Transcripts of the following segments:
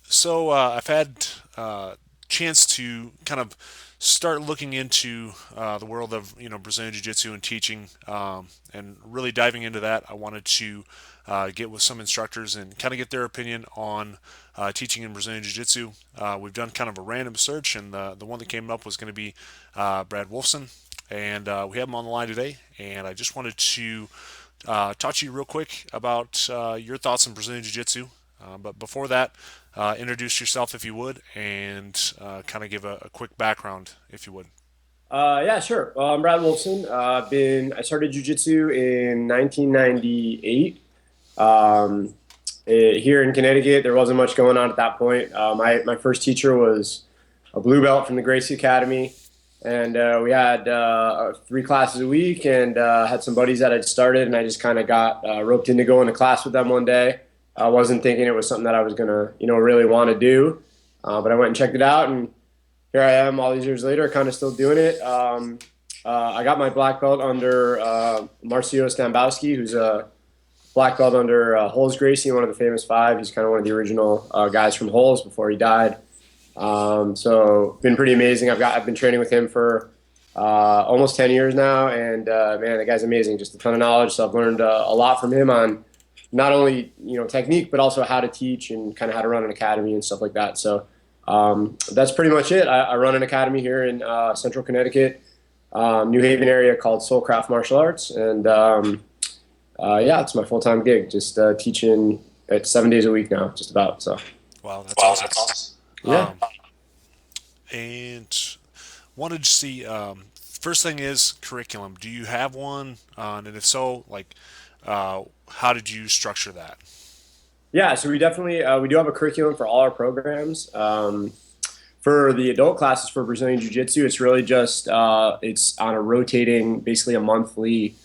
So I've had chance to kind of start looking into the world of Brazilian Jiu-Jitsu and teaching, and really diving into that. I wanted to get with some instructors and kind of get their opinion on teaching in Brazilian Jiu-Jitsu. We've done kind of a random search, and the one that came up was going to be Brad Wolfson, and we have him on the line today. And I just wanted to talk to you real quick about your thoughts on Brazilian Jiu-Jitsu. But before that, introduce yourself if you would, and kind of give a quick background if you would. Yeah, sure. I'm Brad Wolfson. I started jujitsu in 1998. Um, Here in Connecticut, there wasn't much going on at that point. My first teacher was a blue belt from the Gracie Academy, and we had three classes a week, and had some buddies that had started, and I just kind of got roped into going to class with them one day. I wasn't thinking it was something that I was gonna, really want to do, but I went and checked it out, and here I am all these years later, kind of still doing it. I got my black belt under Marcio Stambowski, who's a black belt under Holes Gracie, one of the famous five. He's kind of one of the original guys from Holes before he died. So been pretty amazing. I've been training with him for almost 10 years now, and man, the guy's amazing. Just a ton of knowledge. So I've learned a lot from him on not only technique, but also how to teach and kind of how to run an academy and stuff like that. So that's pretty much it. I run an academy here in Central Connecticut, New Haven area called Soulcraft Martial Arts, and yeah, it's my full time gig. Just teaching at 7 days a week now, just about. So Wow, that's awesome. yeah. Um, and wanted to see. First thing is curriculum. Do you have one? And if so, like, how did you structure that? Yeah, so we definitely we do have a curriculum for all our programs. For the adult classes for Brazilian Jiu Jitsu, it's really just it's on a rotating, basically a monthly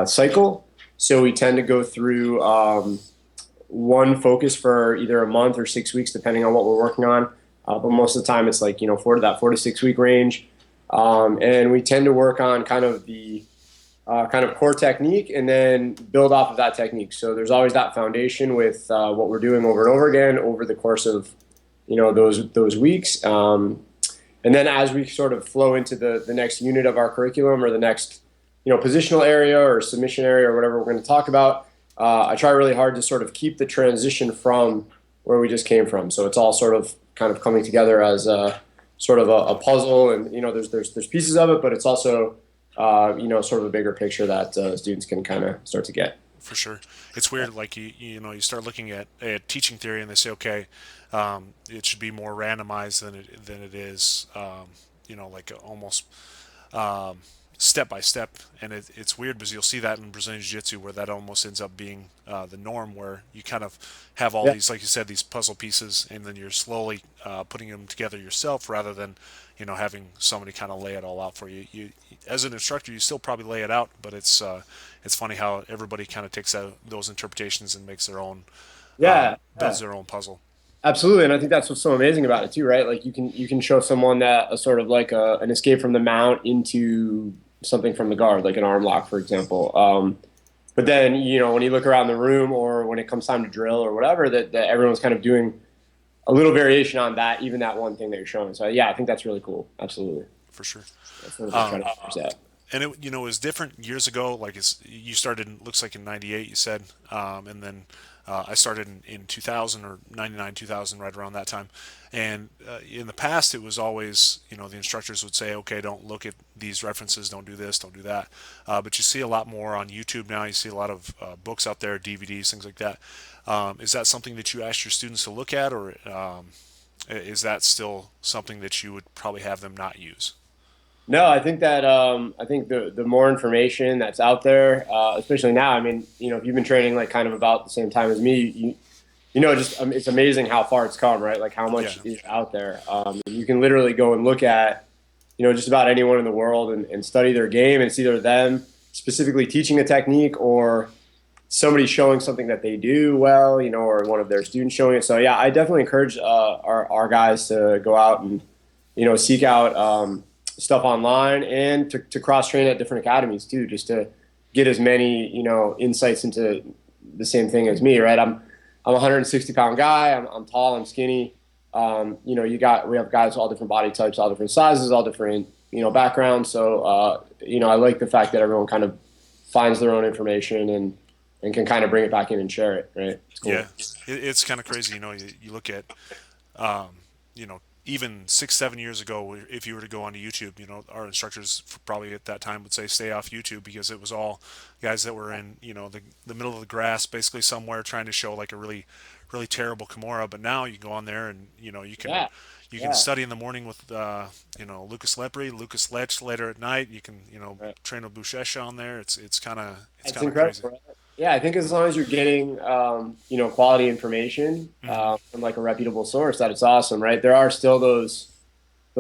cycle. So we tend to go through one focus for either a month or 6 weeks, depending on what we're working on. But most of the time, it's like 4 to 6 week range, and we tend to work on kind of the kind of core technique and then build off of that technique. So there's always that foundation with what we're doing over and over again over the course of those weeks. And then as we sort of flow into the next unit of our curriculum or the next positional area or submission area or whatever we're going to talk about, I try really hard to sort of keep the transition from where we just came from. So it's all sort of kind of coming together as a sort of a puzzle, and there's pieces of it, but it's also sort of a bigger picture that students can kind of start to get. For sure. It's weird. Like you start looking at teaching theory, and they say, okay, it should be more randomized than it is. Like almost um, step by step, and it's weird because you'll see that in Brazilian Jiu-Jitsu where that almost ends up being the norm, where you kind of have all Yeah. these, like you said, these puzzle pieces, and then you're slowly putting them together yourself rather than having somebody kind of lay it all out for you. You as an instructor, you still probably lay it out, but it's funny how everybody kind of takes those interpretations and makes their own, Yeah, builds yeah, their own puzzle. absolutely. And I think that's what's so amazing about it too, right? Like you can show someone that a sort of like an escape from the mount into something from the guard, like an arm lock, for example. But then when you look around the room or when it comes time to drill or whatever, that everyone's kind of doing a little variation on that, even that one thing that you're showing. So yeah, I think that's really cool. Absolutely. For sure. That's what I try Um, to use that. and it was different years ago. Like you started, looks like in '98, you said, and then I started in 2000 or '99, 2000, right around that time. And in the past, it was always the instructors would say, okay, don't look at these references, don't do this, don't do that. But you see a lot more on YouTube now. You see a lot of books out there, DVDs, things like that. Is that something that you ask your students to look at, or is that still something that you would probably have them not use? No, I think that I think the more information that's out there, especially now. I mean, if you've been training like kind of about the same time as me, just it's amazing how far it's come, right? Like how Yeah, much is out there. You can literally go and look at just about anyone in the world and study their game, and it's either them specifically teaching a technique or somebody showing something that they do well, or one of their students showing it. So yeah, I definitely encourage our guys to go out and seek out stuff online and to cross train at different academies too, just to get as many insights into the same thing as me. Right, I'm a 160 pound guy. I'm tall. I'm skinny. we have guys all different body types, all different sizes, all different backgrounds. So I like the fact that everyone kind of finds their own information and can kind of bring it back in and share it. Right? It's Yeah, cool. it's kind of crazy. You look at, um, even 6, 7 years ago, if you were to go onto YouTube, our instructors probably at that time would say stay off YouTube because it was all guys that were in, the middle of the grass, basically somewhere trying to show like a really, really terrible Kimura. But now you go on there and Yeah, you can yeah, study in the morning with Lucas Lepre, Lucas Lech later at night. You can right. train with Bouchecha on there. It's It's kind of crazy. incredible. Right? Yeah, I think as long as you're getting quality information Hmm. from like a reputable source, that it's awesome, right? There are still those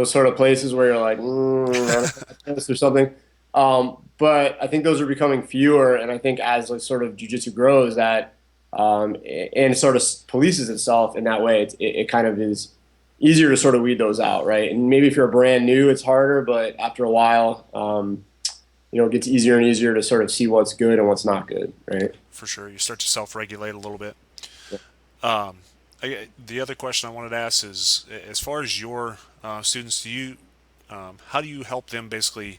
sort of places where you're like, I don't know about this or something. But I think those are becoming fewer, and I think as like sort of jujitsu grows, that and sort of polices itself in that way, it kind of is easier to sort of weed those out, right? And maybe if you're brand new, it's harder, but after a while, it gets easier and easier to sort of see what's good and what's not good, right? For sure, you start to self-regulate a little bit. Yeah. The other question I wanted to ask is, as far as your students, how do you help them basically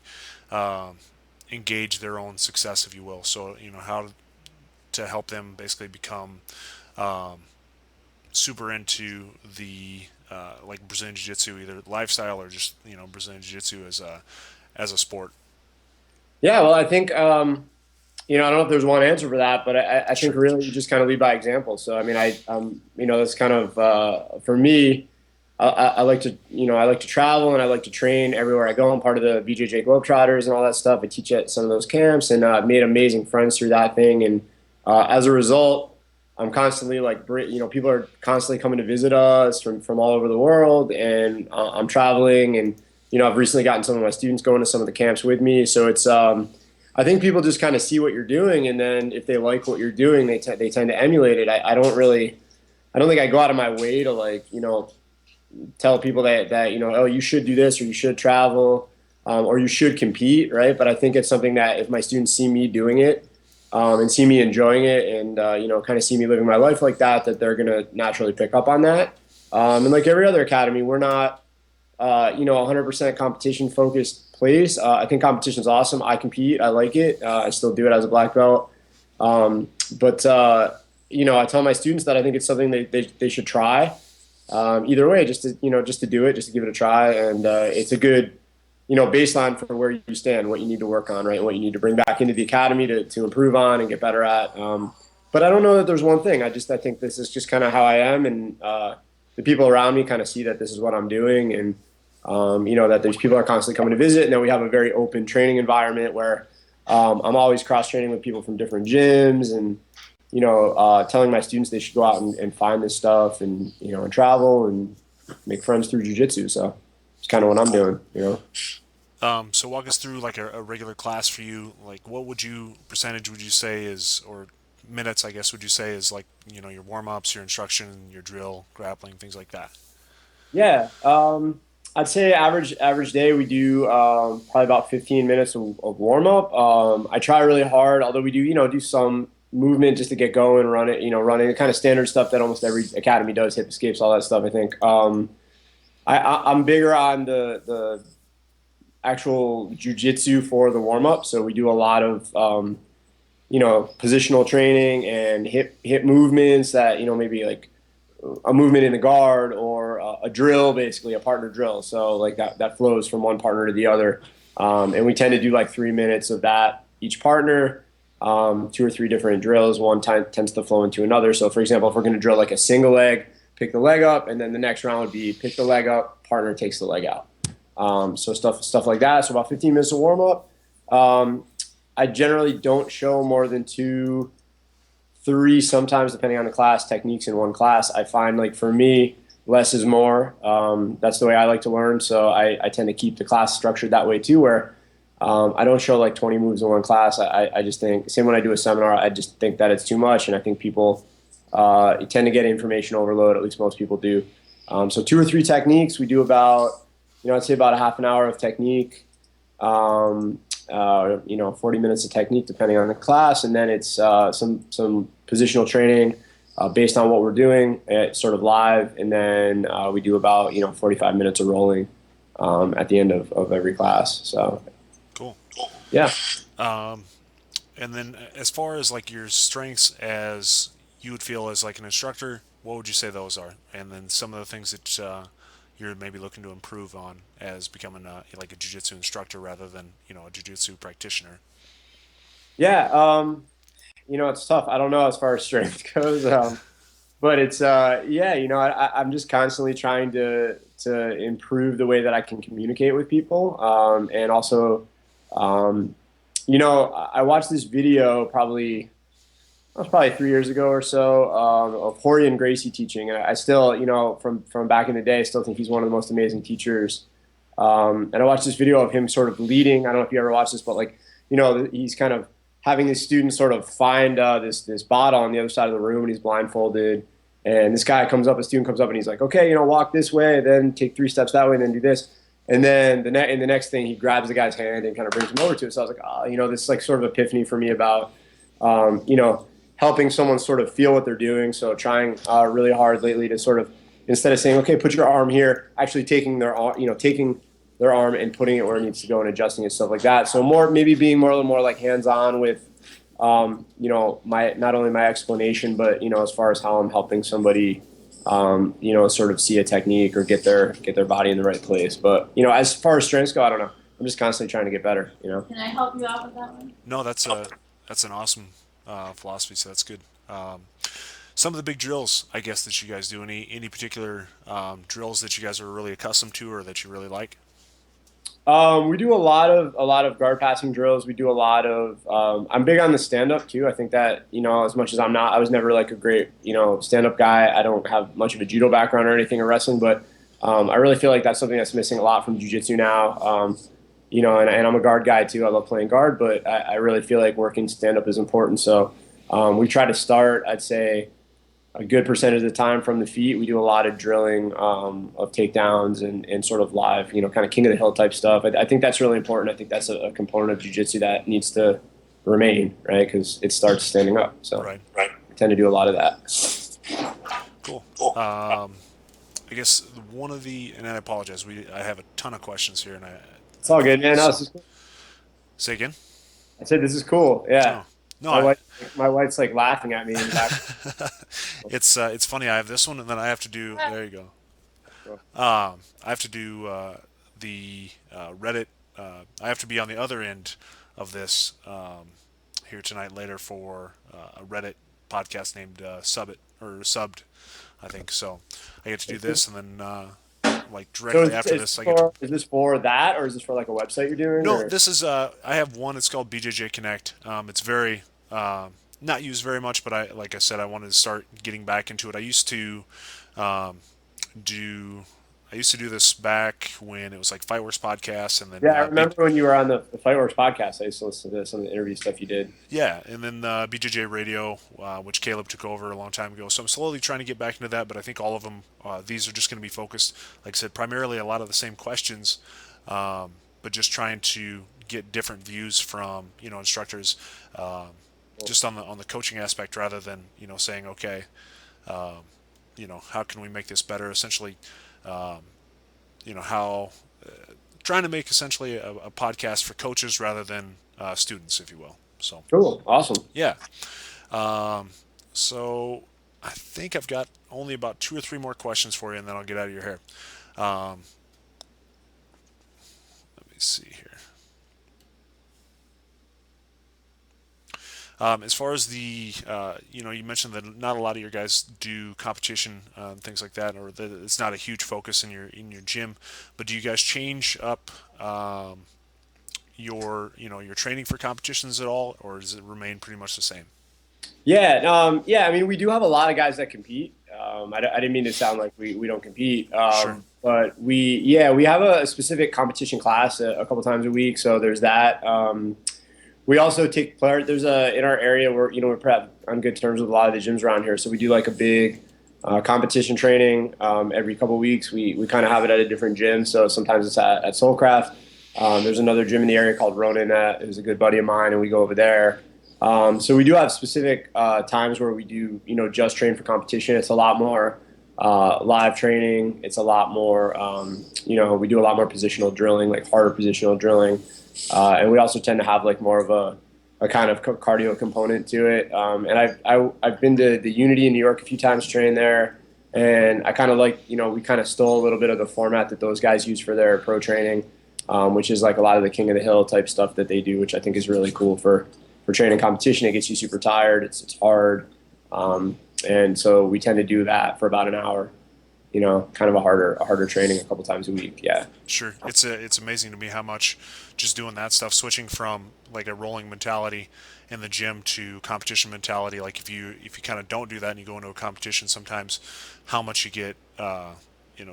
uh, engage their own success, if you will? So how to help them basically become um, super into the like Brazilian Jiu-Jitsu, either lifestyle or just Brazilian Jiu-Jitsu as a sport. Yeah, well, I think I don't know if there's one answer for that, but I think Sure. really you just kind of lead by example. So I mean, that's kind of for me. I like to, I like to travel and I like to train everywhere I go. I'm part of the BJJ Globetrotters and all that stuff. I teach at some of those camps and made amazing friends through that thing. And as a result, I'm constantly like, people are constantly coming to visit us from all over the world, and I'm traveling. And I've recently gotten some of my students going to some of the camps with me. So it's I think people just kind of see what you're doing, and then if they like what you're doing, they tend to emulate it. I don't think I go out of my way to like tell people that oh, you should do this or you should travel, or you should compete, right? But I think it's something that if my students see me doing it, and see me enjoying it, and kind of see me living my life like that, that they're gonna naturally pick up on that. And like every other academy, we're not 100% competition focused place. I think competition is awesome. I compete. I like it. I still do it as a black belt. But I tell my students that I think it's something they should try. Either way, just to do it, just to give it a try, and it's a good baseline for where you stand, what you need to work on, right? What you need to bring back into the academy to improve on and get better at. But I don't know that there's one thing. I think this is just kind of how I am, and the people around me kind of see that this is what I'm doing, and that there's people are constantly coming to visit, and then we have a very open training environment where I'm always cross training with people from different gyms, and telling my students they should go out and find this stuff, and and travel and make friends through jujitsu. So it's kind of what I'm doing. So walk us through like a regular class for you. Like, what percentage would you say is, or minutes, I guess, would you say is like, your warm ups, your instruction, your drill, grappling, things like that? Yeah, I'd say average day we do probably about 15 minutes of warm up. I try really hard, although we do some movement just to get going, running the kind of standard stuff that almost every academy does, hip escapes, all that stuff. I think I'm bigger on the actual jujitsu for the warm up, so we do a lot of positional training and hip movements that maybe like a movement in the guard or a drill, basically a partner drill. So like that flows from one partner to the other, and we tend to do like 3 minutes of that each partner, two or three different drills. One time tends to flow into another. So for example, if we're going to drill like a single leg, pick the leg up, and then the next round would be pick the leg up, partner takes the leg out. So stuff like that. So about 15 minutes of warm up. Um, I generally don't show more than two, three, sometimes depending on the class, techniques in one class. I find like for me, less is more. That's the way I like to learn. So I tend to keep the class structured that way too, where I don't show like 20 moves in one class. I just think, same when I do a seminar, I just think that it's too much. And I think people tend to get information overload, at least most people do. So two or three techniques. We do about, I'd say about a half an hour of technique. 40 minutes of technique depending on the class, and then it's some positional training, based on what we're doing, it's sort of live, and then we do about 45 minutes of rolling at the end of every class. So Cool. yeah. And then as far as like your strengths as you would feel as like an instructor, what would you say those are? And then some of the things that you're maybe looking to improve on as becoming like a jiu-jitsu instructor rather than a jiu-jitsu practitioner. Yeah, it's tough. I don't know as far as strength goes, but it's yeah, I'm just constantly trying to improve the way that I can communicate with people, and also, um, I watched this video probably. That was probably 3 years ago or so, of Horian Gracie teaching. And I still, from back in the day, I still think he's one of the most amazing teachers. And I watched this video of him sort of leading. I don't know if you ever watched this, but like, he's kind of having his students sort of find this bottle on the other side of the room, and he's blindfolded. And this guy comes up, a student comes up, and he's like, okay, walk this way, then take 3 steps that way, and then do this. And then in the next thing, he grabs the guy's hand and kind of brings him over to it. So I was like, oh, this like sort of epiphany for me about, helping someone sort of feel what they're doing. So trying really hard lately to sort of, instead of saying, okay, put your arm here, actually taking their arm, taking their arm and putting it where it needs to go and adjusting it, stuff like that. So maybe being more a little more like hands-on with, my, not only my explanation, but, as far as how I'm helping somebody, sort of see a technique or get their body in the right place. But, as far as strengths go, I don't know. I'm just constantly trying to get better. Can I help you out with that one? No, that's an awesome philosophy. So that's good. Some of the big drills, I guess, that you guys do. Any particular drills that you guys are really accustomed to or that you really like? We do a lot of guard passing drills. We do a lot of. I'm big on the stand up too. I think that as much as I was never like a great stand up guy. I don't have much of a judo background or anything or wrestling, but I really feel like that's something that's missing a lot from jiu-jitsu now. And I'm a guard guy too. I love playing guard, but I really feel like working stand up is important. So we try to start, I'd say, a good percentage of the time from the feet. We do a lot of drilling of takedowns and sort of live, kind of king of the hill type stuff. I think that's really important. I think that's a component of jiu-jitsu that needs to remain, right? Because it starts standing up. So Right. I tend to do a lot of that. Cool. I guess one of the, and I apologize, I have a ton of questions here, and It's all good, man. No, so, this is cool. say again. I said this is cool. Yeah. Oh, no, My wife, my wife's like laughing at me in the back. it's funny. I have this one, and then I have to do. There you go. I have to do the Reddit. I have to be on the other end of this here tonight later for a Reddit podcast named Subbit or Subbed, I think. So I get to do this, and then like So directly after this, I get to. is this for that, or is this for like a website you're doing? No, Or this is. I have one. It's called BJJ Connect. It's very not used very much, but like I said, I wanted to start getting back into it. Um, do. I used to do this back when it was like Fightworks podcast, and then yeah, I remember when you were on the Fightworks podcast. I used to listen to some of the interview stuff you did. yeah, and then BJJ Radio, which Caleb took over a long time ago. So I'm slowly trying to get back into that, but I think all of them, these are just going to be focused, like I said, primarily a lot of the same questions, but just trying to get different views from instructors, um, just on the coaching aspect rather than saying okay, um, how can we make this better? Essentially, um, how trying to make essentially a podcast for coaches rather than students, if you will. So Cool, awesome. yeah. Um, so I think I've got only about two or three more questions for you, and then I'll get out of your hair. Um, let me see here. As far as the, you mentioned that not a lot of your guys do competition and things like that, or that it's not a huge focus in your gym. But do you guys change up your training for competitions at all, or does it remain pretty much the same? Yeah, yeah. I mean, we do have a lot of guys that compete. I didn't mean to sound like we don't compete, Sure. but we have a specific competition class a couple times a week. So there's that. We also take player. There's in our area where we're pretty on good terms with a lot of the gyms around here. So we do like a big competition training every couple of weeks. We kind of have it at a different gym. So sometimes it's at Soulcraft. There's another gym in the area called Ronin that is a good buddy of mine, and we go over there. So we do have specific times where we do, just train for competition. It's a lot more live training. It's a lot more, we do a lot more positional drilling, like harder positional drilling. And we also tend to have like more of a kind of cardio component to it. And I've been to the Unity in New York a few times, trained there. And I kind of like, we kind of stole a little bit of the format that those guys use for their pro training, which is like a lot of the King of the Hill type stuff that they do, which I think is really cool for training competition. It gets you super tired. It's hard, and so we tend to do that for about an hour. Kind of a harder training a couple times a week. Yeah. Sure, it's amazing to me how much just doing that stuff, switching from like a rolling mentality in the gym to competition mentality. Like if you kind of don't do that and you go into a competition, sometimes how much you get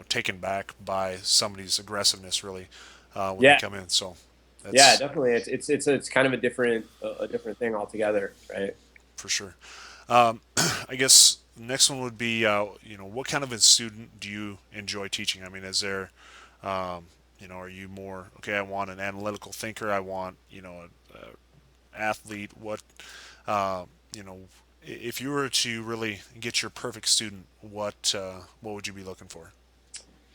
taken back by somebody's aggressiveness really when they Yeah. come in. So Yeah. that's Definitely. It's kind of a different thing altogether, right? for sure. I guess the next one would be, what kind of a student do you enjoy teaching? I mean, is there, are you more, okay, I want an analytical thinker, I want, a athlete, uh, you know, if you were to really get your perfect student, what would you be looking for?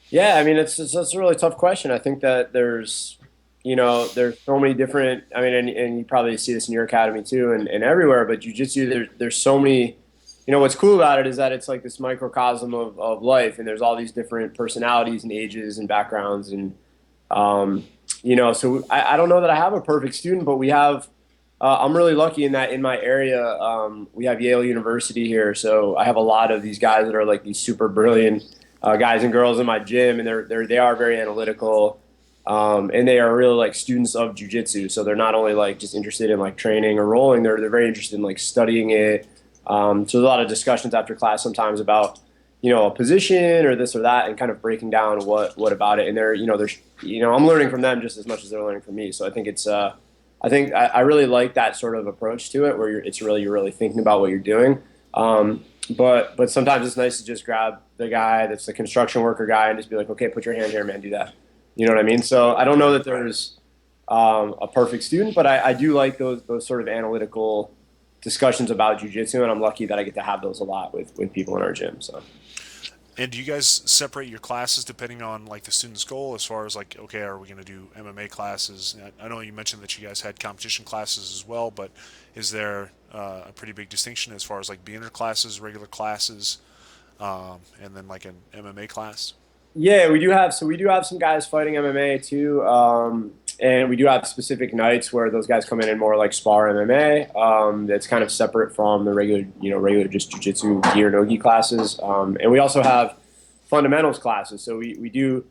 Yeah, I mean, that's a really tough question. I think that there's so many different. I mean, and you probably see this in your academy too, and everywhere. But jujitsu, there's so many. What's cool about it is that it's like this microcosm of life, and there's all these different personalities and ages and backgrounds, and um, so I don't know that I have a perfect student, but we have. I'm really lucky in that in my area, we have Yale University here, so I have a lot of these guys that are like these super brilliant guys and girls in my gym, and they are very analytical, and they are really like students of jujitsu. So they're not only like just interested in like training or rolling, they're very interested in like studying it. So there's a lot of discussions after class sometimes about a position or this or that, and kind of breaking down what about it. And I'm learning from them just as much as they're learning from me. So I think I really like that sort of approach to it, where you're really thinking about what you're doing. But sometimes it's nice to just grab the guy that's the construction worker guy and just be like, okay, put your hand here, man, do that. You know what I mean? So I don't know Right. that there's a perfect student, but I do like those sort of analytical discussions about jujitsu, and I'm lucky that I get to have those a lot with people in our gym. So. And do you guys separate your classes depending on like the student's goal, as far as like, okay, are we going to do MMA classes? I know you mentioned that you guys had competition classes as well, but is there a pretty big distinction as far as like beginner classes, regular classes, and then like an MMA class? Yeah, we do have some guys fighting MMA too, and we do have specific nights where those guys come in and more like spar MMA. That's kind of separate from the regular just jujitsu gi or no gi classes. And we also have fundamentals classes. So we do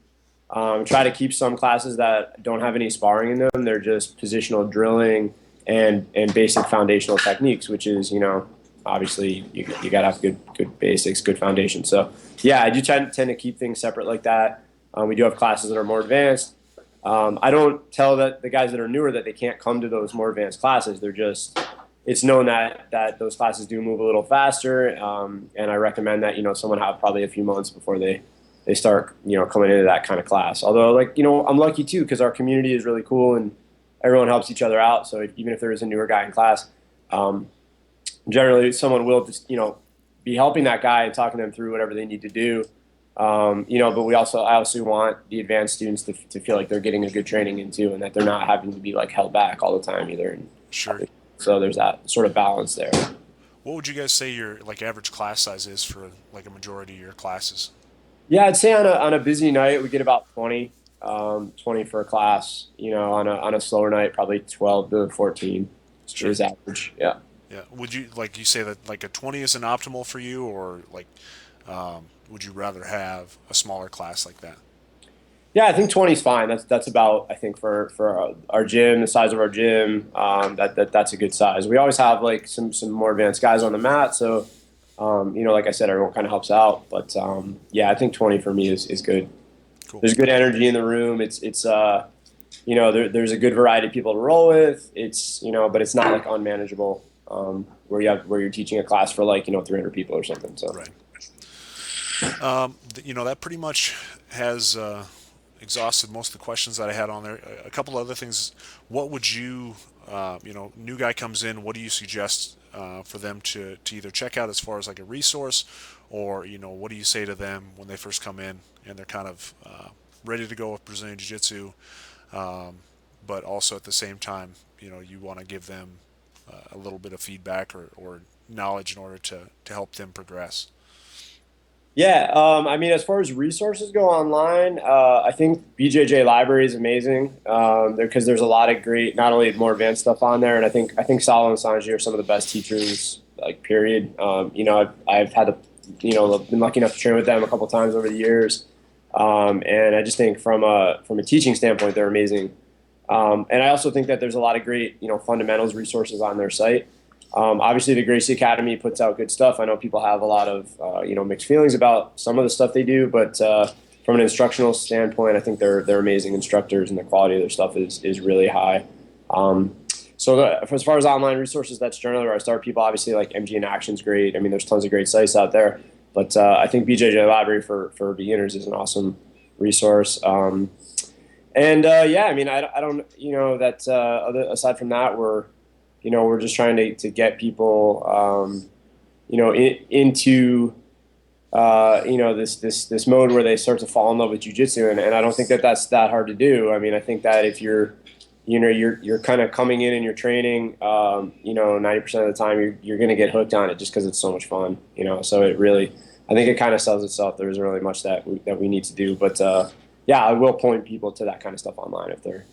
try to keep some classes that don't have any sparring in them. They're just positional drilling and basic foundational techniques, which is obviously you got to have good basics, good foundation. So yeah, I do tend to keep things separate like that. We do have classes that are more advanced. I don't tell that the guys that are newer that they can't come to those more advanced classes. It's known that those classes do move a little faster, and I recommend that someone have probably a few months before they start coming into that kind of class. Although I'm lucky too because our community is really cool and everyone helps each other out. So even if there is a newer guy in class, um, generally someone will just be helping that guy and talking them through whatever they need to do. But I also want the advanced students to feel like they're getting a good training in too, and that they're not having to be like held back all the time either. And Sure. so there's that sort of balance there. What would you guys say your like average class size is for like a majority of your classes? Yeah, I'd say on a busy night we get about 20 for a class. On a slower night probably 12 to 14 Sure. is average. Yeah. Yeah. Would you say that like a 20 is an optimal for you, or like would you rather have a smaller class like that? Yeah, I think 20 is fine. That's about I think for our gym, the size of our gym, that's a good size. We always have like some more advanced guys on the mat, so like I said, everyone kind of helps out. But yeah, I think 20 for me is good. Cool. There's good energy in the room. There's a good variety of people to roll with. But it's not like unmanageable where you're teaching a class for like 300 people or something. So. Right. That pretty much has exhausted most of the questions that I had on there. A couple other things. What would you new guy comes in, what do you suggest for them to either check out as far as like a resource, or what do you say to them when they first come in and they're kind of ready to go with Brazilian Jiu-Jitsu, but also at the same time, you want to give them a little bit of feedback or knowledge in order to help them progress. Yeah, I mean, as far as resources go online, I think BJJ library is amazing. Because there's a lot of great, not only more advanced stuff on there, and I think Salo and Sanji are some of the best teachers, like period. I've had been lucky enough to train with them a couple times over the years, and I just think from a teaching standpoint, they're amazing. And I also think that there's a lot of great, fundamentals resources on their site. Obviously, the Gracie Academy puts out good stuff. I know people have a lot of mixed feelings about some of the stuff they do, but from an instructional standpoint, I think they're amazing instructors, and the quality of their stuff is really high. As far as online resources, that's generally where I start. People obviously like MG in Action's great. I mean, there's tons of great sites out there, but I think BJJ Library for beginners is an awesome resource. Yeah, I mean, I don't, aside from that, we're just trying to get people, into, this mode where they start to fall in love with jujitsu. And I don't think that that's that hard to do. I mean, I think that if you're kind of coming in and you're training, 90% of the time you're going to get hooked on it just because it's so much fun, so I think it kind of sells itself. There isn't really much that we need to do, but, yeah, I will point people to that kind of stuff online if they're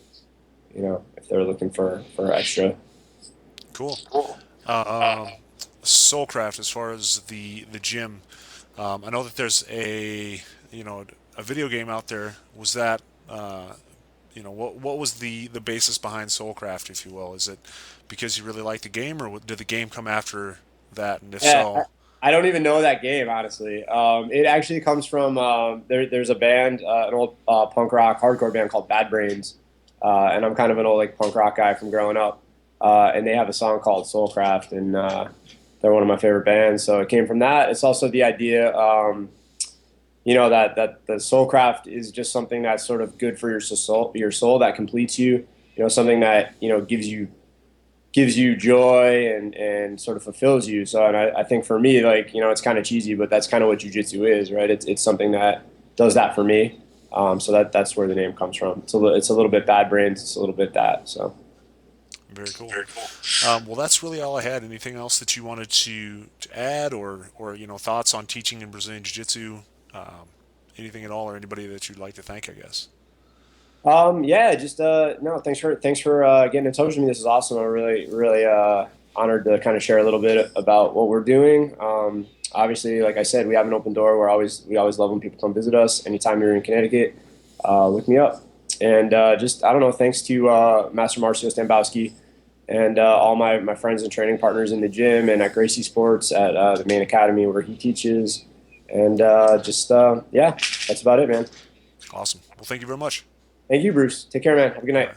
looking for extra. Cool. Uh, Soulcraft, as far as the gym, I know that there's a video game out there. Was that what was the basis behind Soulcraft, if you will? Is it because you really liked the game, or did the game come after that? And if Yeah, so, I don't even know that game, honestly. It actually comes from there's a band, an old punk rock hardcore band called Bad Brains, and I'm kind of an old like punk rock guy from growing up, and they have a song called Soulcraft, and they're one of my favorite bands. So it came from that. It's also the idea, that the Soulcraft is just something that's sort of good for your soul that completes you. Something that gives you joy and sort of fulfills you. So, and I think for me, like, it's kind of cheesy, but that's kind of what jujitsu is, right? It's something that does that for me. So that's where the name comes from. It's a little bit Bad Brains. It's a little bit that. So very cool. Well, that's really all I had. Anything else that you wanted to add, or thoughts on teaching in Brazilian Jiu Jitsu? Um, Anything at all, or anybody that you'd like to thank, I guess. yeah, just no, thanks for getting in touch with me. This is awesome. I'm really honored to kind of share a little bit about what we're doing. Obviously, like I said, we have an open door. We always love when people come visit us. Anytime you're in Connecticut, look me up. And just I don't know. Thanks to Master Marcio Stambowski and all my friends and training partners in the gym and at Gracie Sports at the main academy where he teaches. And yeah, that's about it, man. Awesome. Well, thank you very much. Thank you, Bruce. Take care, man. Have a good All night. right.